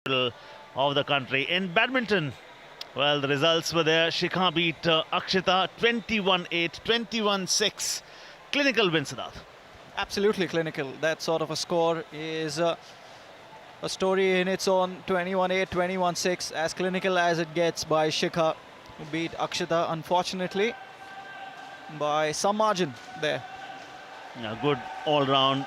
of the country. In badminton, well, the results were there. Shikha beat Akshita 21-8, 21-6. Clinical win, Siddharth. Absolutely clinical. That sort of a score is a story in its own. 21-8, 21-6, as clinical as it gets by Shikha, who beat Akshita, unfortunately, by some margin there. Yeah, good all-round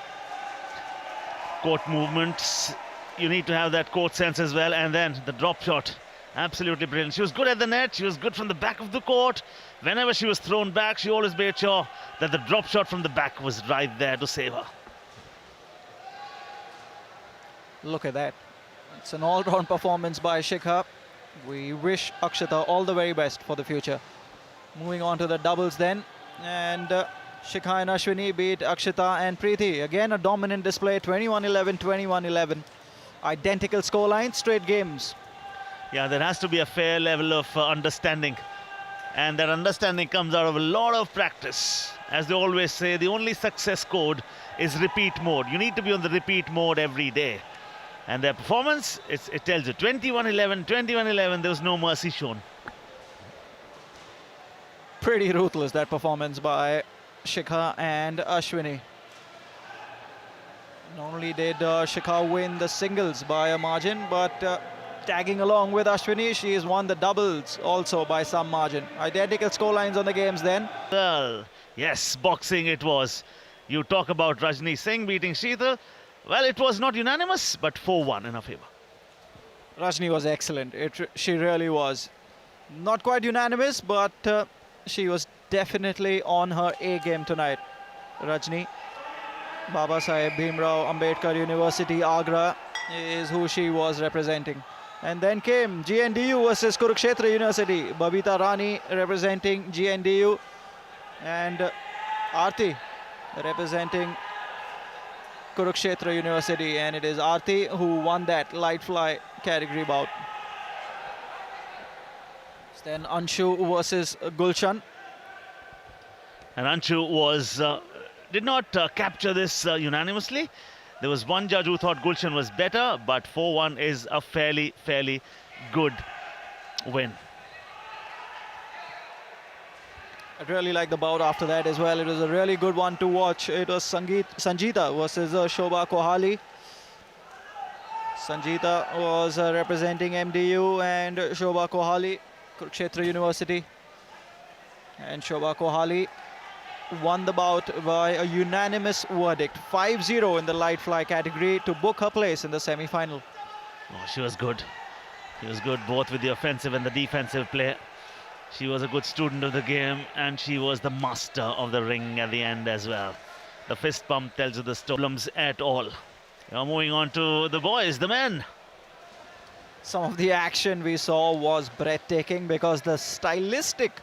court movements. You need to have that court sense as well. And then the drop shot, absolutely brilliant. She was good at the net. She was good from the back of the court. Whenever she was thrown back, she always made sure that the drop shot from the back was right there to save her. Look at that. It's an all-round performance by Shikha. We wish Akshita all the very best for the future. Moving on to the doubles then. And Shikha and Ashwini beat Akshita and Preeti. Again, a dominant display, 21-11, 21-11. Identical scoreline, straight games. Yeah, there has to be a fair level of understanding. And that understanding comes out of a lot of practice. As they always say, the only success code is repeat mode. You need to be on the repeat mode every day. And their performance, it tells you 21-11, 21-11, there was no mercy shown. Pretty ruthless, that performance by Shikha and Ashwini. Not only did Shikha win the singles by a margin, but tagging along with Ashwini, she has won the doubles also by some margin. Identical scorelines on the games then. Well, yes, boxing it was. You talk about Rajni Singh beating Sheetal. Well, it was not unanimous, but 4-1 in her favour. Rajni was excellent. She really was. Not quite unanimous, but she was definitely on her A game tonight. Rajni. Baba Saheb Bhimrao Ambedkar University, Agra, is who she was representing. And then came GNDU versus Kurukshetra University. Babita Rani representing GNDU, and Aarti representing Kurukshetra University. And it is Aarti who won that light fly category bout. Then Anshu versus Gulshan. And Anshu was did not capture this unanimously. There was one judge who thought Gulshan was better, but 4-1 is a fairly good win. I really like the bout after that as well. It was a really good one to watch. It was Sangeeta versus Shobha Kohali. Sangeeta was representing MDU and Shobha Kohali, Kurukshetra University. And Shobha Kohali won the bout by a unanimous verdict, 5-0 in the light fly category, to book her place in the semi-final. Oh, she was good. She was good both with the offensive and the defensive play. She was a good student of the game, and she was the master of the ring at the end as well. The fist pump tells you the problems at all. Now moving on to the boys, the men. Some of the action we saw was breathtaking, because the stylistic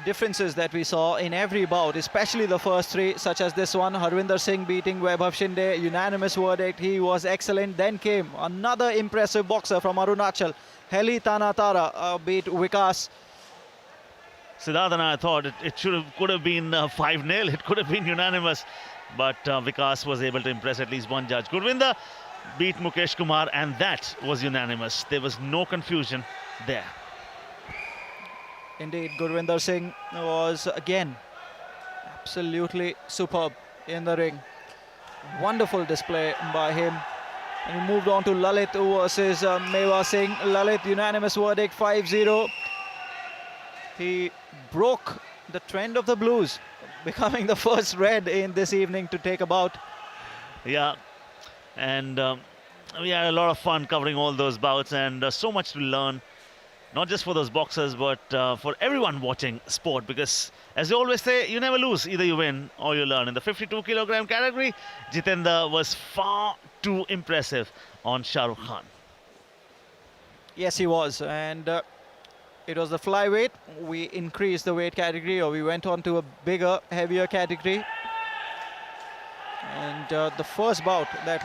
differences that we saw in every bout, especially the first three, such as this one, Harvinder Singh beating Vaibhav Shinde, unanimous verdict, he was excellent. Then came another impressive boxer from Arunachal, Heli Tanatara, beat Vikas. Siddharth and I thought it could have been 5-0, it could have been unanimous, but Vikas was able to impress at least one judge. Gurvinder beat Mukesh Kumar, and that was unanimous. There was no confusion there. Indeed, Gurvinder Singh was again absolutely superb in the ring. Wonderful display by him. And he moved on to Lalit versus Meva Singh. Lalit, unanimous verdict, 5-0. He broke the trend of the blues, becoming the first red in this evening to take a bout. Yeah, and we had a lot of fun covering all those bouts, and so much to learn. Not just for those boxers, but for everyone watching sport, because as they always say, you never lose. Either you win or you learn. In the 52-kilogram category, Jitendra was far too impressive on Shah Rukh Khan. Yes, he was. And it was the flyweight. We increased the weight category, or we went on to a bigger, heavier category. And the first bout that